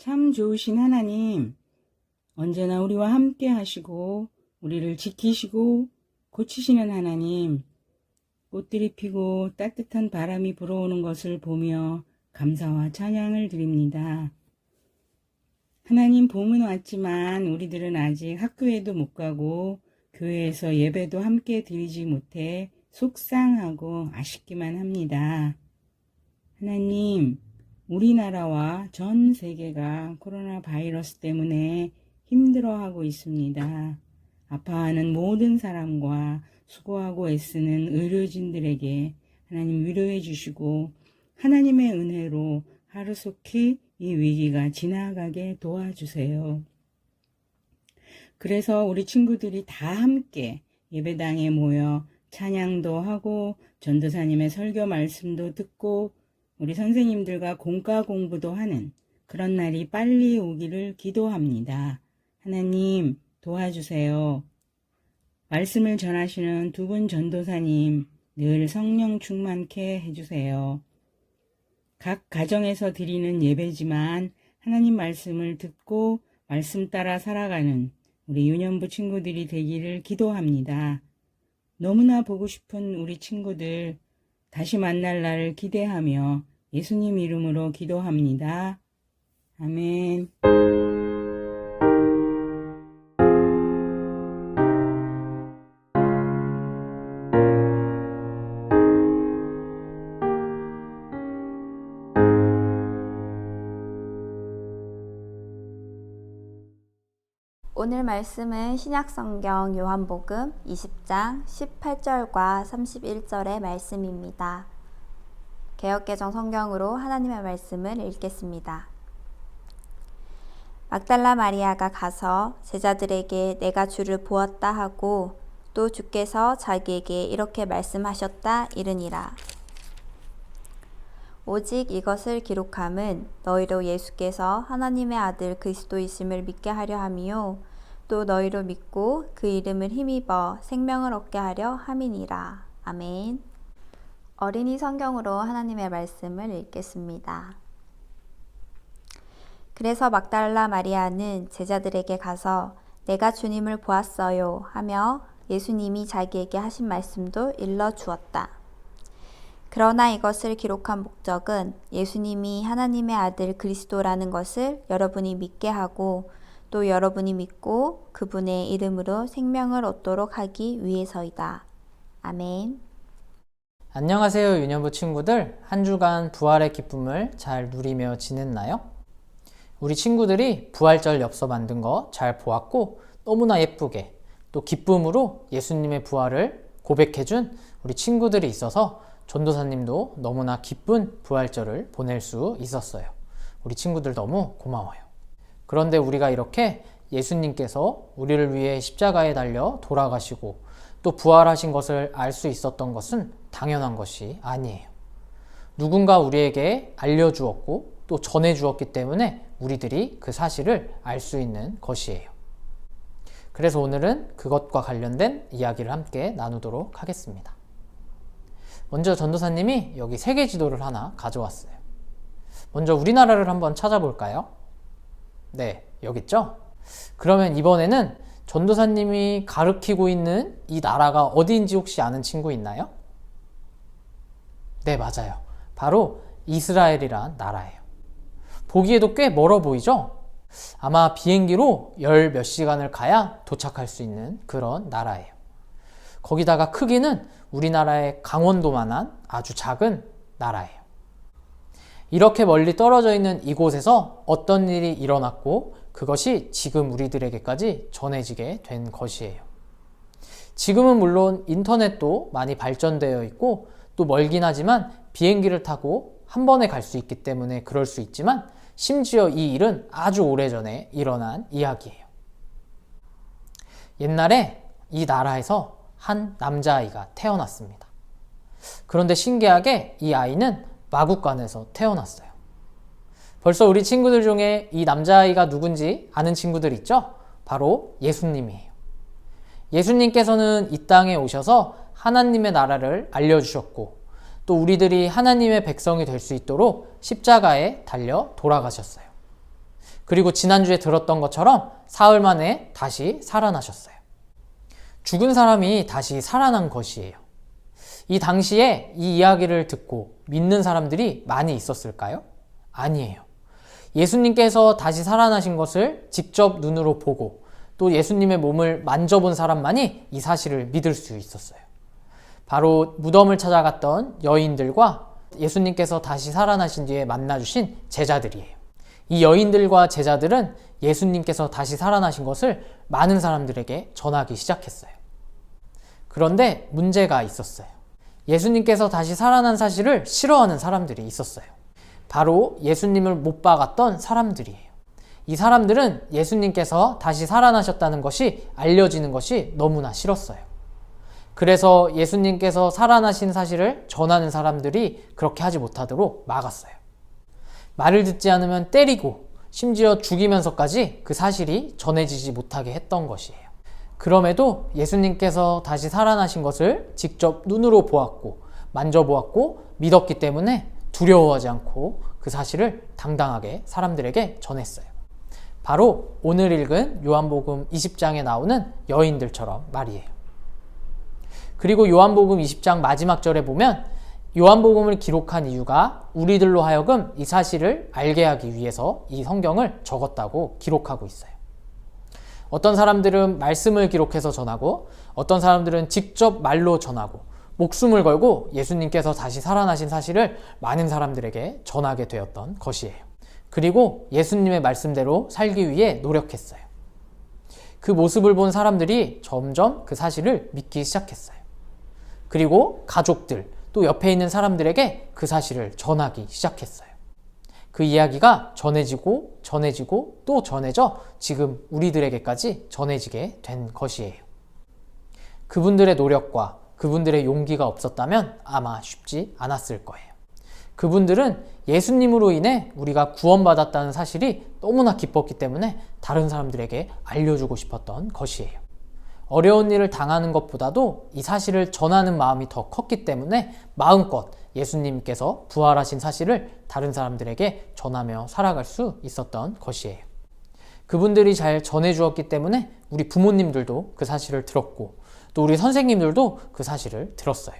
참 좋으신 하나님, 언제나 우리와 함께 하시고 우리를 지키시고 고치시는 하나님, 꽃들이 피고 따뜻한 바람이 불어오는 것을 보며 감사와 찬양을 드립니다. 하나님, 봄은 왔지만 우리들은 아직 학교에도 못 가고 교회에서 예배도 함께 드리지 못해 속상하고 아쉽기만 합니다. 하나님, 우리나라와 전 세계가 코로나 바이러스 때문에 힘들어하고 있습니다. 아파하는 모든 사람과 수고하고 애쓰는 의료진들에게 하나님 위로해 주시고 하나님의 은혜로 하루속히 이 위기가 지나가게 도와주세요. 그래서 우리 친구들이 다 함께 예배당에 모여 찬양도 하고 전도사님의 설교 말씀도 듣고 우리 선생님들과 공과 공부도 하는 그런 날이 빨리 오기를 기도합니다. 하나님 도와주세요. 말씀을 전하시는 두 분 전도사님 늘 성령 충만케 해주세요. 각 가정에서 드리는 예배지만 하나님 말씀을 듣고 말씀 따라 살아가는 우리 유년부 친구들이 되기를 기도합니다. 너무나 보고 싶은 우리 친구들 다시 만날 날을 기대하며 예수님 이름으로 기도합니다. 아멘. 오늘 말씀은 신약성경 요한복음 20장 18절과 31절의 말씀입니다. 개역개정 성경으로 하나님의 말씀을 읽겠습니다. 막달라 마리아가 가서 제자들에게 내가 주를 보았다 하고 또 주께서 자기에게 이렇게 말씀하셨다 이르니라. 오직 이것을 기록함은 너희로 예수께서 하나님의 아들 그리스도이심을 믿게 하려 함이요 또 너희로 믿고 그 이름을 힘입어 생명을 얻게 하려 함이니라. 아멘. 어린이 성경으로 하나님의 말씀을 읽겠습니다. 그래서 막달라 마리아는 제자들에게 가서 내가 주님을 보았어요 하며 예수님이 자기에게 하신 말씀도 일러 주었다. 그러나 이것을 기록한 목적은 예수님이 하나님의 아들 그리스도라는 것을 여러분이 믿게 하고 또 여러분이 믿고 그분의 이름으로 생명을 얻도록 하기 위해서이다. 아멘. 안녕하세요 유년부 친구들. 한 주간 부활의 기쁨을 잘 누리며 지냈나요? 우리 친구들이 부활절 엽서 만든 거 잘 보았고 너무나 예쁘게 또 기쁨으로 예수님의 부활을 고백해준 우리 친구들이 있어서 전도사님도 너무나 기쁜 부활절을 보낼 수 있었어요. 우리 친구들 너무 고마워요. 그런데 우리가 이렇게 예수님께서 우리를 위해 십자가에 달려 돌아가시고 또 부활하신 것을 알 수 있었던 것은 당연한 것이 아니에요. 누군가 우리에게 알려주었고 또 전해주었기 때문에 우리들이 그 사실을 알 수 있는 것이에요. 그래서 오늘은 그것과 관련된 이야기를 함께 나누도록 하겠습니다. 먼저 전도사님이 여기 세계 지도를 하나 가져왔어요. 먼저 우리나라를 한번 찾아볼까요? 네, 여기 있죠? 그러면 이번에는 전도사님이 가리키고 있는 이 나라가 어디인지 혹시 아는 친구 있나요? 네, 맞아요. 바로 이스라엘이란 나라예요. 보기에도 꽤 멀어 보이죠? 아마 비행기로 열 몇 시간을 가야 도착할 수 있는 그런 나라예요. 거기다가 크기는 우리나라의 강원도만한 아주 작은 나라예요. 이렇게 멀리 떨어져 있는 이곳에서 어떤 일이 일어났고 그것이 지금 우리들에게까지 전해지게 된 것이에요. 지금은 물론 인터넷도 많이 발전되어 있고 또 멀긴 하지만 비행기를 타고 한 번에 갈 수 있기 때문에 그럴 수 있지만 심지어 이 일은 아주 오래전에 일어난 이야기예요. 옛날에 이 나라에서 한 남자아이가 태어났습니다. 그런데 신기하게 이 아이는 마국간에서 태어났어요. 벌써 우리 친구들 중에 이 남자아이가 누군지 아는 친구들 있죠? 바로 예수님이에요. 예수님께서는 이 땅에 오셔서 하나님의 나라를 알려주셨고 또 우리들이 하나님의 백성이 될 수 있도록 십자가에 달려 돌아가셨어요. 그리고 지난주에 들었던 것처럼 사흘 만에 다시 살아나셨어요. 죽은 사람이 다시 살아난 것이에요. 이 당시에 이 이야기를 듣고 믿는 사람들이 많이 있었을까요? 아니에요. 예수님께서 다시 살아나신 것을 직접 눈으로 보고 또 예수님의 몸을 만져본 사람만이 이 사실을 믿을 수 있었어요. 바로 무덤을 찾아갔던 여인들과 예수님께서 다시 살아나신 뒤에 만나주신 제자들이에요. 이 여인들과 제자들은 예수님께서 다시 살아나신 것을 많은 사람들에게 전하기 시작했어요. 그런데 문제가 있었어요. 예수님께서 다시 살아난 사실을 싫어하는 사람들이 있었어요. 바로 예수님을 못 박았던 사람들이에요. 이 사람들은 예수님께서 다시 살아나셨다는 것이 알려지는 것이 너무나 싫었어요. 그래서 예수님께서 살아나신 사실을 전하는 사람들이 그렇게 하지 못하도록 막았어요. 말을 듣지 않으면 때리고 심지어 죽이면서까지 그 사실이 전해지지 못하게 했던 것이에요. 그럼에도 예수님께서 다시 살아나신 것을 직접 눈으로 보았고 만져보았고 믿었기 때문에 두려워하지 않고 그 사실을 당당하게 사람들에게 전했어요. 바로 오늘 읽은 요한복음 20장에 나오는 여인들처럼 말이에요. 그리고 요한복음 20장 마지막 절에 보면 요한복음을 기록한 이유가 우리들로 하여금 이 사실을 알게 하기 위해서 이 성경을 적었다고 기록하고 있어요. 어떤 사람들은 말씀을 기록해서 전하고 어떤 사람들은 직접 말로 전하고 목숨을 걸고 예수님께서 다시 살아나신 사실을 많은 사람들에게 전하게 되었던 것이에요. 그리고 예수님의 말씀대로 살기 위해 노력했어요. 그 모습을 본 사람들이 점점 그 사실을 믿기 시작했어요. 그리고 가족들, 또 옆에 있는 사람들에게 그 사실을 전하기 시작했어요. 그 이야기가 전해지고 또 전해져 지금 우리들에게까지 전해지게 된 것이에요. 그분들의 노력과 그분들의 용기가 없었다면 아마 쉽지 않았을 거예요. 그분들은 예수님으로 인해 우리가 구원받았다는 사실이 너무나 기뻤기 때문에 다른 사람들에게 알려주고 싶었던 것이에요. 어려운 일을 당하는 것보다도 이 사실을 전하는 마음이 더 컸기 때문에 마음껏 예수님께서 부활하신 사실을 다른 사람들에게 전하며 살아갈 수 있었던 것이에요. 그분들이 잘 전해주었기 때문에 우리 부모님들도 그 사실을 들었고 또 우리 선생님들도 그 사실을 들었어요.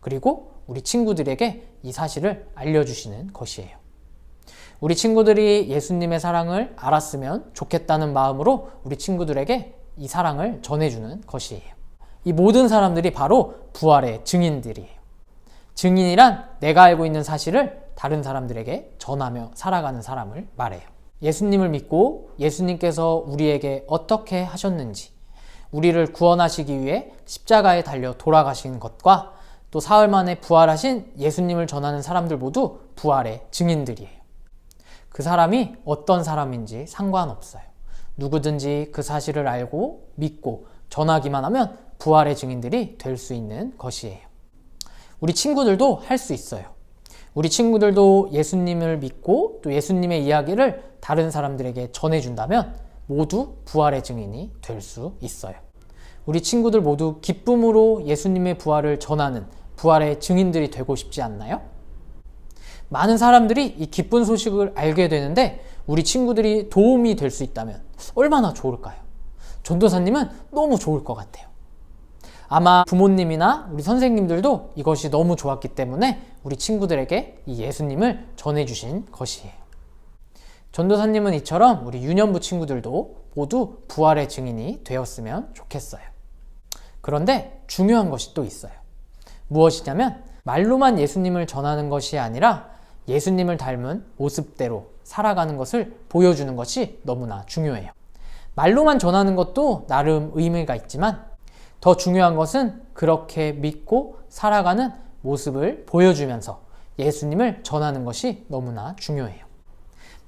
그리고 우리 친구들에게 이 사실을 알려주시는 것이에요. 우리 친구들이 예수님의 사랑을 알았으면 좋겠다는 마음으로 우리 친구들에게 이 사랑을 전해주는 것이에요. 이 모든 사람들이 바로 부활의 증인들이에요. 증인이란 내가 알고 있는 사실을 다른 사람들에게 전하며 살아가는 사람을 말해요. 예수님을 믿고 예수님께서 우리에게 어떻게 하셨는지, 우리를 구원하시기 위해 십자가에 달려 돌아가신 것과 또 사흘 만에 부활하신 예수님을 전하는 사람들 모두 부활의 증인들이에요. 그 사람이 어떤 사람인지 상관없어요. 누구든지 그 사실을 알고 믿고 전하기만 하면 부활의 증인들이 될 수 있는 것이에요. 우리 친구들도 할 수 있어요. 우리 친구들도 예수님을 믿고 또 예수님의 이야기를 다른 사람들에게 전해준다면 모두 부활의 증인이 될 수 있어요. 우리 친구들 모두 기쁨으로 예수님의 부활을 전하는 부활의 증인들이 되고 싶지 않나요? 많은 사람들이 이 기쁜 소식을 알게 되는데 우리 친구들이 도움이 될 수 있다면 얼마나 좋을까요? 전도사님은 너무 좋을 것 같아요. 아마 부모님이나 우리 선생님들도 이것이 너무 좋았기 때문에 우리 친구들에게 이 예수님을 전해주신 것이에요. 전도사님은 이처럼 우리 유년부 친구들도 모두 부활의 증인이 되었으면 좋겠어요. 그런데 중요한 것이 또 있어요. 무엇이냐면 말로만 예수님을 전하는 것이 아니라 예수님을 닮은 모습대로 살아가는 것을 보여주는 것이 너무나 중요해요. 말로만 전하는 것도 나름 의미가 있지만 더 중요한 것은 그렇게 믿고 살아가는 모습을 보여주면서 예수님을 전하는 것이 너무나 중요해요.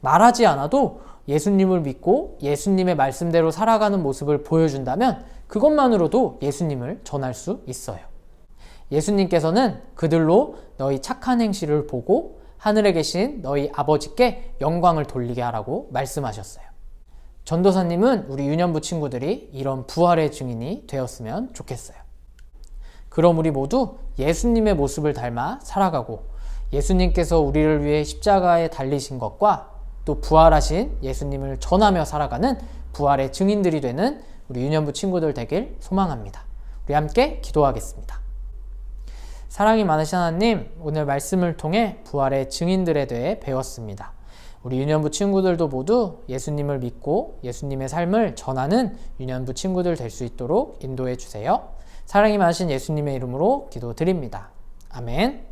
말하지 않아도 예수님을 믿고 예수님의 말씀대로 살아가는 모습을 보여준다면 그것만으로도 예수님을 전할 수 있어요. 예수님께서는 그들로 너희 착한 행실을 보고 하늘에 계신 너희 아버지께 영광을 돌리게 하라고 말씀하셨어요. 전도사님은 우리 유년부 친구들이 이런 부활의 증인이 되었으면 좋겠어요. 그럼 우리 모두 예수님의 모습을 닮아 살아가고 예수님께서 우리를 위해 십자가에 달리신 것과 또 부활하신 예수님을 전하며 살아가는 부활의 증인들이 되는 우리 유년부 친구들 되길 소망합니다. 우리 함께 기도하겠습니다. 사랑이 많으신 하나님, 오늘 말씀을 통해 부활의 증인들에 대해 배웠습니다. 우리 유년부 친구들도 모두 예수님을 믿고 예수님의 삶을 전하는 유년부 친구들 될 수 있도록 인도해 주세요. 사랑이 많으신 예수님의 이름으로 기도드립니다. 아멘.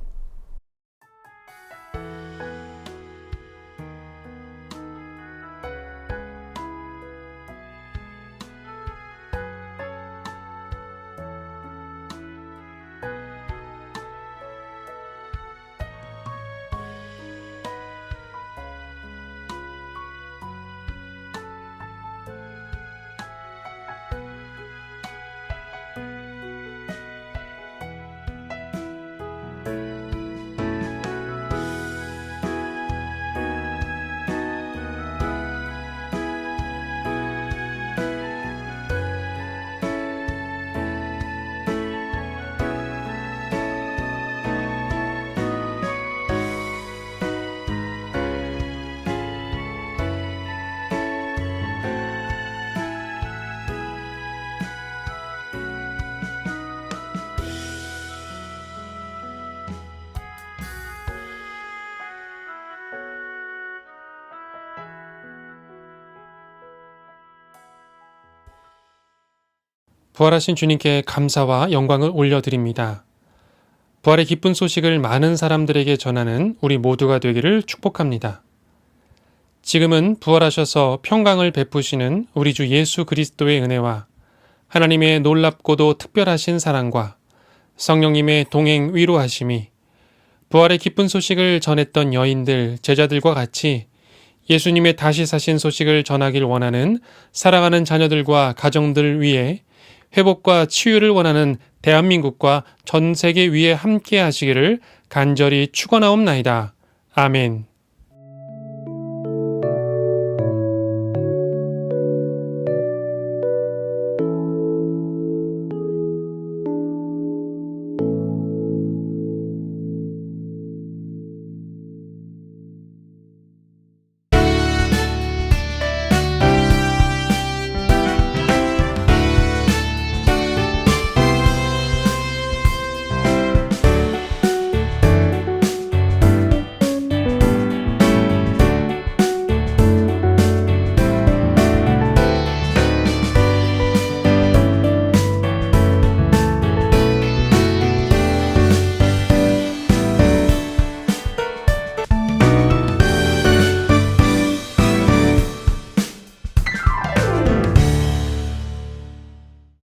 부활하신 주님께 감사와 영광을 올려드립니다. 부활의 기쁜 소식을 많은 사람들에게 전하는 우리 모두가 되기를 축복합니다. 지금은 부활하셔서 평강을 베푸시는 우리 주 예수 그리스도의 은혜와 하나님의 놀랍고도 특별하신 사랑과 성령님의 동행 위로하심이 부활의 기쁜 소식을 전했던 여인들, 제자들과 같이 예수님의 다시 사신 소식을 전하길 원하는 사랑하는 자녀들과 가정들 위해 회복과 치유를 원하는 대한민국과 전 세계 위에 함께 하시기를 간절히 축원하옵나이다. 아멘.